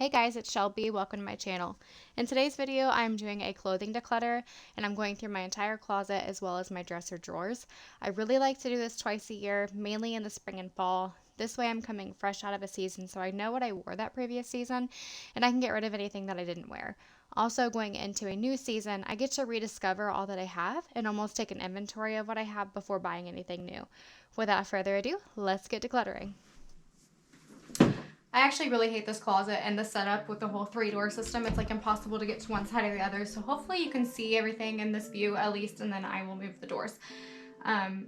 Hey guys, it's Shelby. Welcome to my channel. In today's video, I'm doing a clothing declutter and I'm going through my entire closet as well as my dresser drawers. I really like to do this twice a year, mainly in the spring and fall. This way I'm coming fresh out of a season so I know what I wore that previous season and I can get rid of anything that I didn't wear. Also, going into a new season, I get to rediscover all that I have and almost take an inventory of what I have before buying anything new. Without further ado, let's get decluttering. I actually really hate this closet and the setup with the whole 3-door system. It's like impossible to get to one side or the other. So hopefully you can see everything in this view at least, and then I will move the doors.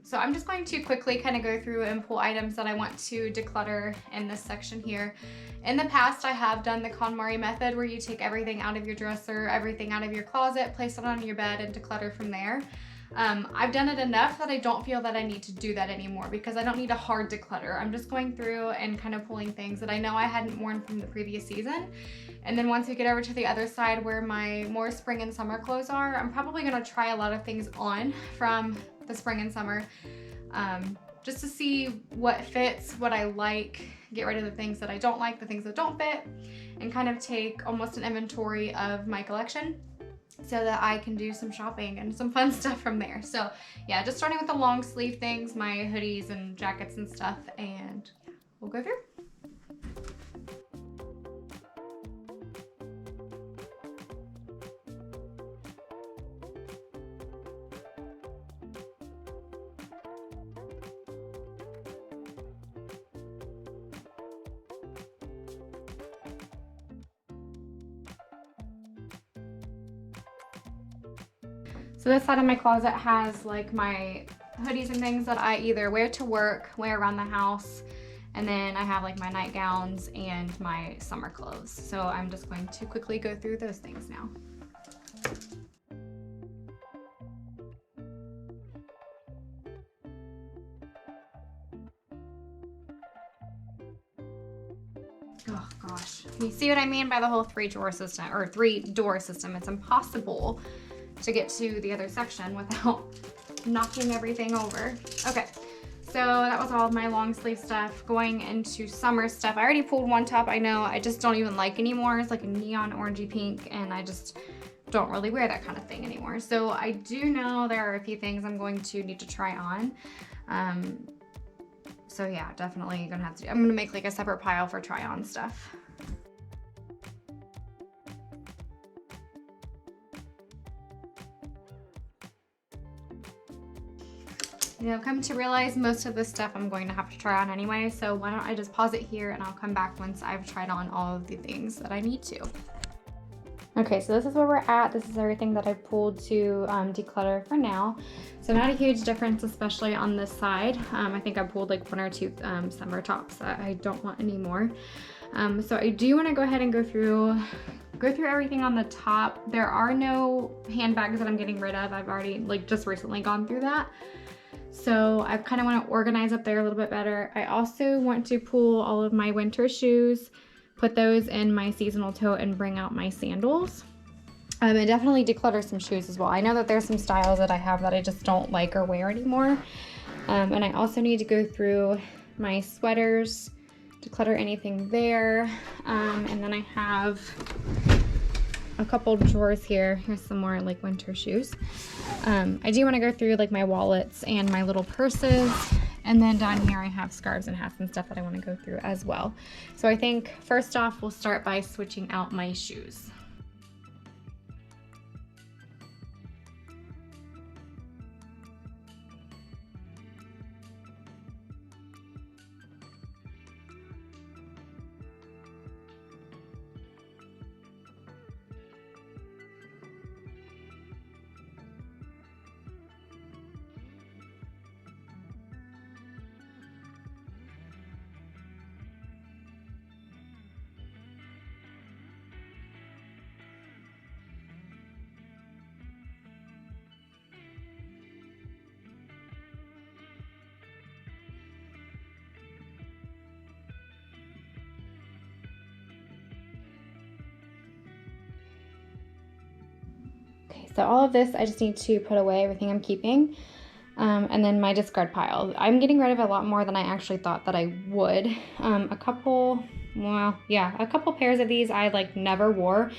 So I'm just going to quickly kind of go through and pull items that I want to declutter in this section here. In the past, I have done the KonMari method where you take everything out of your dresser, everything out of your closet, place it on your bed and declutter from there. I've done it enough that I don't feel that I need to do that anymore because I don't need a hard declutter. I'm just going through and kind of pulling things that I know I hadn't worn from the previous season. And then once we get over to the other side where my more spring and summer clothes are, I'm probably gonna try a lot of things on from the spring and summer just to see what fits, what I like, get rid of the things that I don't like, the things that don't fit, and kind of take almost an inventory of my collection, so that I can do some shopping and some fun stuff from there. So yeah, just starting with the long sleeve things, my hoodies and jackets and stuff, and we'll go through. So this side of my closet has like my hoodies and things that I either wear to work, wear around the house, and then I have like my nightgowns and my summer clothes. So I'm just going to quickly go through those things now. Oh gosh, you see what I mean by the whole 3-drawer system or 3-door system? It's impossible to get to the other section without knocking everything over. Okay, so that was all of my long sleeve stuff. Going into summer stuff, I already pulled one top I know I just don't even like anymore. It's like a neon orangey pink and I just don't really wear that kind of thing anymore. So I do know there are a few things I'm going to need to try on. So yeah, definitely gonna have to I'm gonna make like a separate pile for try on stuff. You know, come to realize most of this stuff I'm going to have to try on anyway, so why don't I just pause it here and I'll come back once I've tried on all of the things that I need to. Okay, so this is where we're at. This is everything that I pulled to declutter for now. So not a huge difference, especially on this side. I think I pulled like 1 or 2 summer tops that I don't want anymore. So I do want to go ahead and go through everything on the top. There are no handbags that I'm getting rid of. I've already like just recently gone through that. So I kind of want to organize up there a little bit better. I also want to pull all of my winter shoes, put those in my seasonal tote, and bring out my sandals. And definitely declutter some shoes as well. I know that there's some styles that I have that I just don't like or wear anymore. And I also need to go through my sweaters, declutter anything there. And then I have a couple drawers here. Here's some more like winter shoes. I do want to go through like my wallets and my little purses, and then down here I have scarves and hats and stuff that I want to go through as well. So I think first off we'll start by switching out my shoes. So all of this, I just need to put away everything I'm keeping. And then my discard pile. I'm getting rid of a lot more than I actually thought that I would. A couple well, yeah, a couple pairs of these I like never wore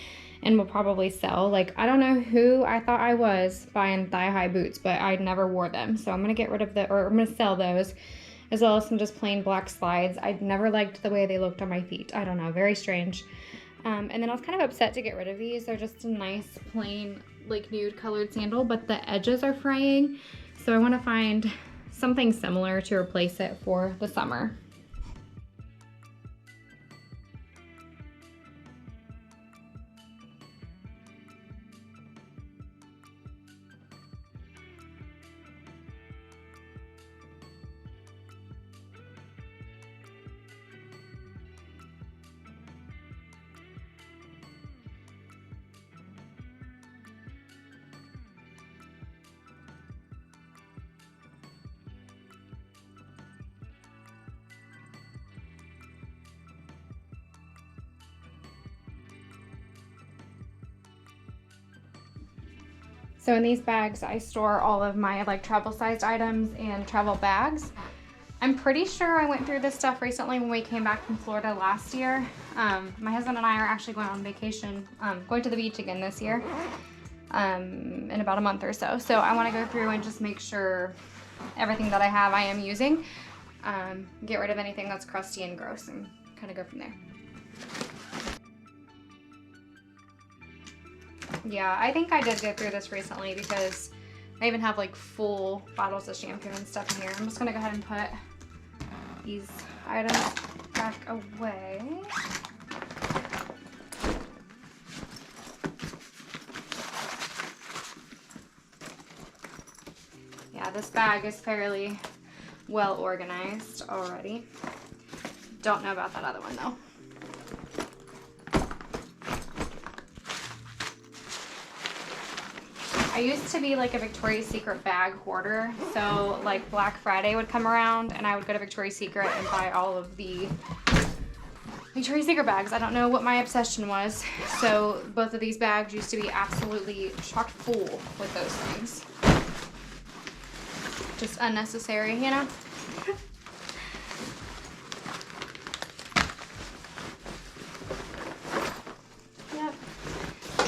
and will probably sell. Like, I don't know who I thought I was buying thigh-high boots, but I never wore them. So I'm gonna get rid of or I'm gonna sell those, as well as some just plain black slides. I never liked the way they looked on my feet. I don't know, very strange. And then I was kind of upset to get rid of these. They're just a nice plain like nude colored sandal, but the edges are fraying. So I wanna find something similar to replace it for the summer. So in these bags, I store all of my like travel sized items and travel bags. I'm pretty sure I went through this stuff recently when we came back from Florida last year. My husband and I are actually going on vacation, going to the beach again this year in about a month or so. So I want to go through and just make sure everything that I have I am using. Get rid of anything that's crusty and gross and kind of go from there. Yeah, I think I did go through this recently because I even have like full bottles of shampoo and stuff in here. I'm just gonna go ahead and put these items back away. Yeah, this bag is fairly well organized already. Don't know about that other one though. I used to be like a Victoria's Secret bag hoarder, so like Black Friday would come around and I would go to Victoria's Secret and buy all of the Victoria's Secret bags. I don't know what my obsession was, so both of these bags used to be absolutely chock full with those things. Just unnecessary, you know?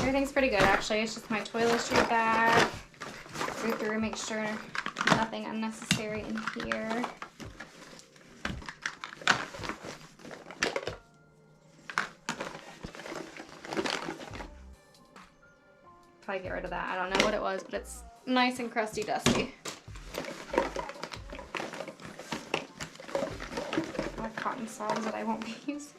Everything's pretty good actually. It's just my toiletry bag. Go through and make sure nothing unnecessary in here. Probably get rid of that. I don't know what it was, but it's nice and crusty dusty. I have cotton swabs that I won't be using.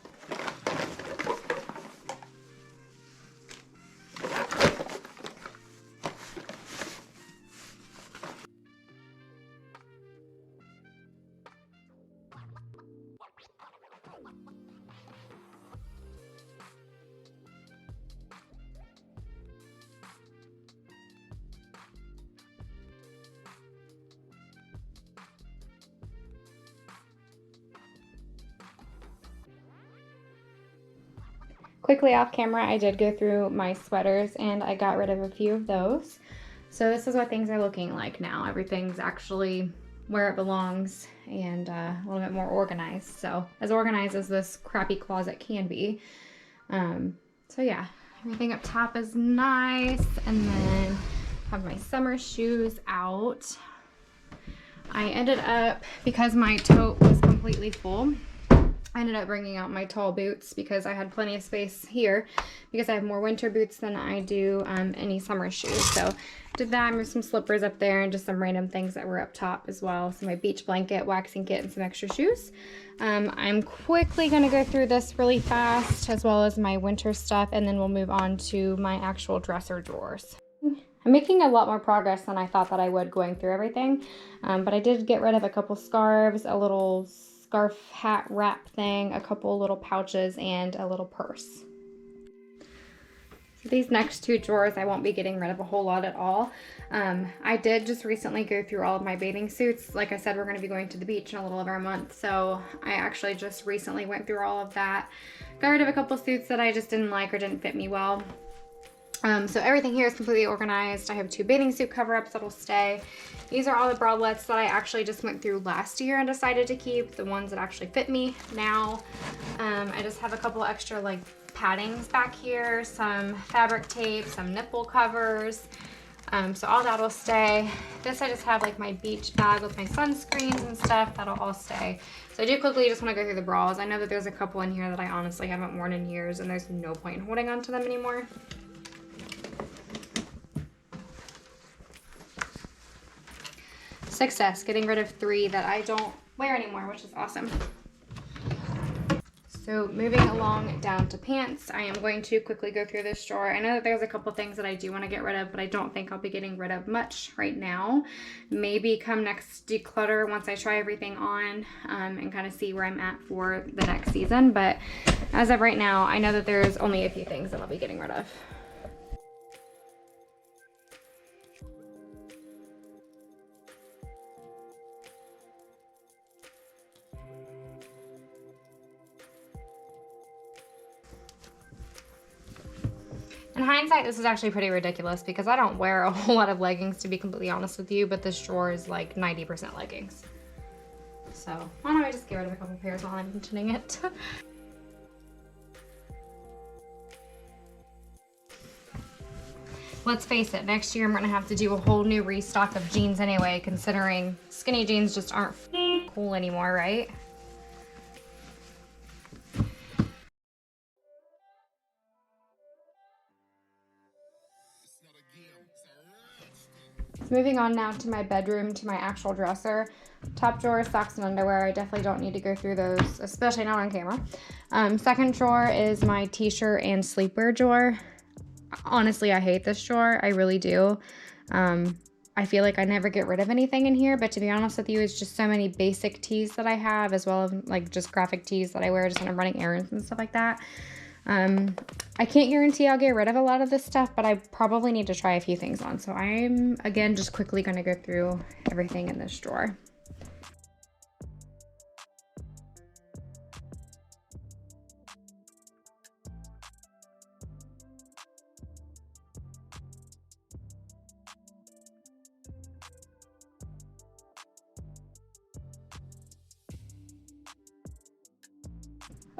Quickly off camera, I did go through my sweaters and I got rid of a few of those. So this is what things are looking like now. Everything's actually where it belongs and a little bit more organized. So as organized as this crappy closet can be. So yeah, everything up top is nice. And then have my summer shoes out. I ended up, because my tote was completely full, I ended up bringing out my tall boots because I had plenty of space here because I have more winter boots than I do any summer shoes. So did that, moved some slippers up there and just some random things that were up top as well. So my beach blanket, waxing kit, and some extra shoes. I'm quickly gonna go through this really fast as well as my winter stuff, and then we'll move on to my actual dresser drawers. I'm making a lot more progress than I thought that I would going through everything, but I did get rid of a couple scarves, a little scarf hat wrap thing, a couple little pouches, and a little purse. So these next two drawers I won't be getting rid of a whole lot at all. I did just recently go through all of my bathing suits. Like I said, we're going to be going to the beach in a little over a month, so I actually just recently went through all of that. Got rid of a couple suits that I just didn't like or didn't fit me well. So everything here is completely organized. I have 2 bathing suit cover-ups that'll stay. These are all the bralettes that I actually just went through last year and decided to keep, the ones that actually fit me now. I just have a couple extra like paddings back here, some fabric tape, some nipple covers. So all that'll stay. This I just have like my beach bag with my sunscreens and stuff. That'll all stay. So I do quickly just want to go through the bras. I know that there's a couple in here that I honestly haven't worn in years and there's no point in holding on to them anymore. Success, getting rid of 3 that I don't wear anymore, which is awesome. So moving along down to pants, I am going to quickly go through this drawer. I know that there's a couple things that I do want to get rid of, but I don't think I'll be getting rid of much right now. Maybe come next declutter once I try everything on and kind of see where I'm at for the next season. But as of right now, I know that there's only a few things that I'll be getting rid of. In hindsight, this is actually pretty ridiculous because I don't wear a whole lot of leggings, to be completely honest with you, but this drawer is like 90% leggings. So why don't I just get rid of a couple pairs while I'm mentioning it. Let's face it, next year I'm gonna have to do a whole new restock of jeans anyway, considering skinny jeans just aren't cool anymore, right? Moving on now to my bedroom, to my actual dresser. Top drawer, socks and underwear. I definitely don't need to go through those, especially not on camera. Second drawer is my t-shirt and sleepwear drawer. Honestly, I hate this drawer. I really do. I feel like I never get rid of anything in here, but to be honest with you, it's just so many basic tees that I have, as well as like just graphic tees that I wear just when I'm running errands and stuff like that. I can't guarantee I'll get rid of a lot of this stuff, but I probably need to try a few things on. So I'm, again, just quickly going to go through everything in this drawer.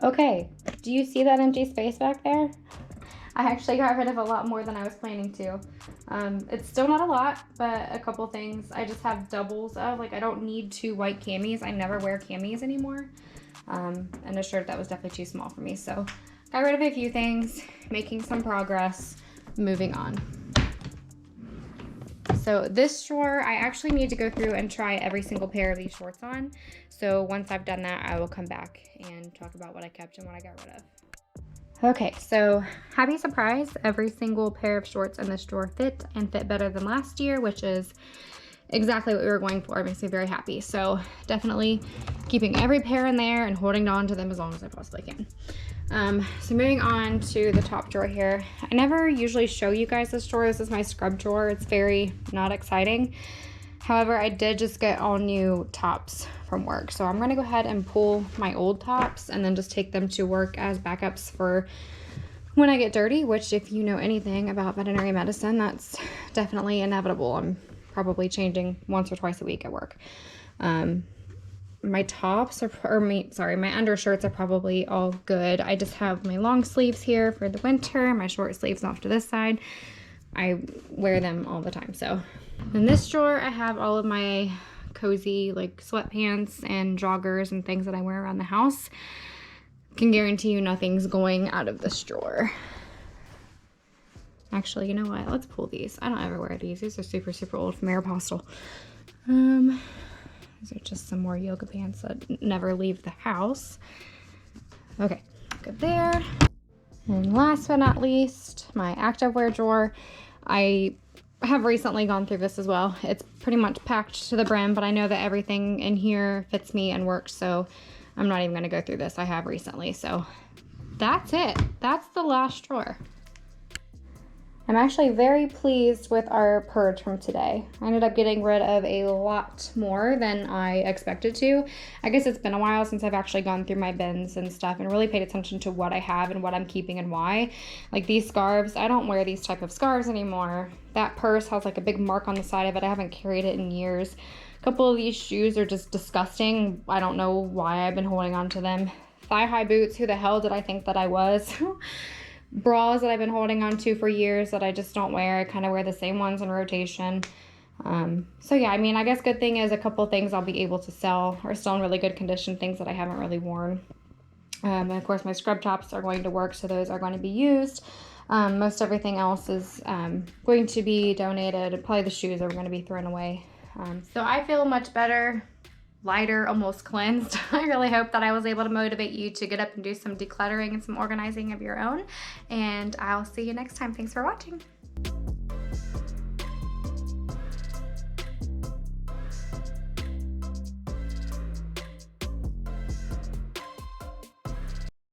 Okay, do you see that empty space back there? I actually got rid of a lot more than I was planning to. It's still not a lot, but a couple things. I just have doubles of, like I don't need 2 white camis. I never wear camis anymore. And a shirt that was definitely too small for me. So got rid of a few things, making some progress, moving on. So this drawer, I actually need to go through and try every single pair of these shorts on. So once I've done that, I will come back and talk about what I kept and what I got rid of. Okay, so happy surprise, every single pair of shorts in this drawer fit and fit better than last year, which is exactly what we were going for. It makes me very happy. So definitely keeping every pair in there and holding on to them as long as I possibly can. So moving on to the top drawer here. I never usually show you guys this drawer. This is my scrub drawer. It's very not exciting. However, I did just get all new tops from work. So I'm gonna go ahead and pull my old tops and then just take them to work as backups for when I get dirty, which if you know anything about veterinary medicine, that's definitely inevitable. I'm probably changing once or twice a week at work. My tops are, my undershirts are probably all good. I just have my long sleeves here for the winter, my short sleeves off to this side. I wear them all the time. So in this drawer, I have all of my cozy like sweatpants and joggers and things that I wear around the house. Can guarantee you nothing's going out of this drawer. Actually, you know what? Let's pull these. I don't ever wear these. These are super, super old from Aeropostale. These are just some more yoga pants that never leave the house. Okay, good there. And last but not least, my activewear drawer. I have recently gone through this as well. It's pretty much packed to the brim, but I know that everything in here fits me and works, so I'm not even gonna go through this. I have recently, so that's it. That's the last drawer. I'm actually very pleased with our purge from today. I ended up getting rid of a lot more than I expected to. I guess it's been a while since I've actually gone through my bins and stuff and really paid attention to what I have and what I'm keeping and why. Like these scarves, I don't wear these type of scarves anymore. That purse has like a big mark on the side of it. I haven't carried it in years. A couple of these shoes are just disgusting. I don't know why I've been holding on to them. Thigh-high boots, who the hell did I think that I was? Bras that I've been holding on to for years that I just don't wear. I kind of wear the same ones in rotation. So yeah, I mean, I guess good thing is a couple things I'll be able to sell are still in really good condition, things that I haven't really worn. And of course my scrub tops are going to work, so those are going to be used. Most everything else is going to be donated. Probably the shoes are going to be thrown away. So I feel much better, lighter, almost cleansed. I really hope that I was able to motivate you to get up and do some decluttering and some organizing of your own. And I'll see you next time. Thanks for watching.